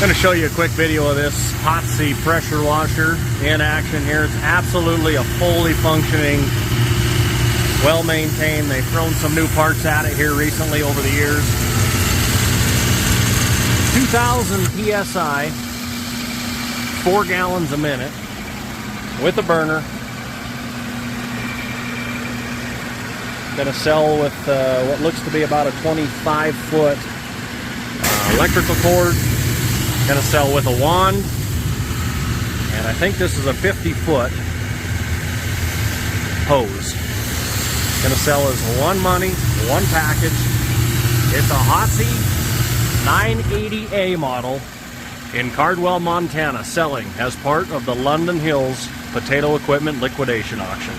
I'm going to show you a quick video of this HOTSY pressure washer in action here. It's absolutely a fully functioning, well-maintained. They've thrown some new parts at it here recently over the years. 2,000 PSI, 4 gallons a minute with a burner. Going to sell with what looks to be about a 25-foot electrical cord. Going to sell with a wand, and I think this is a 50-foot hose. Going to sell as one money, one package. It's a HOTSY 980A model in Cardwell, Montana, selling as part of the London Hills Potato Equipment Liquidation Auction.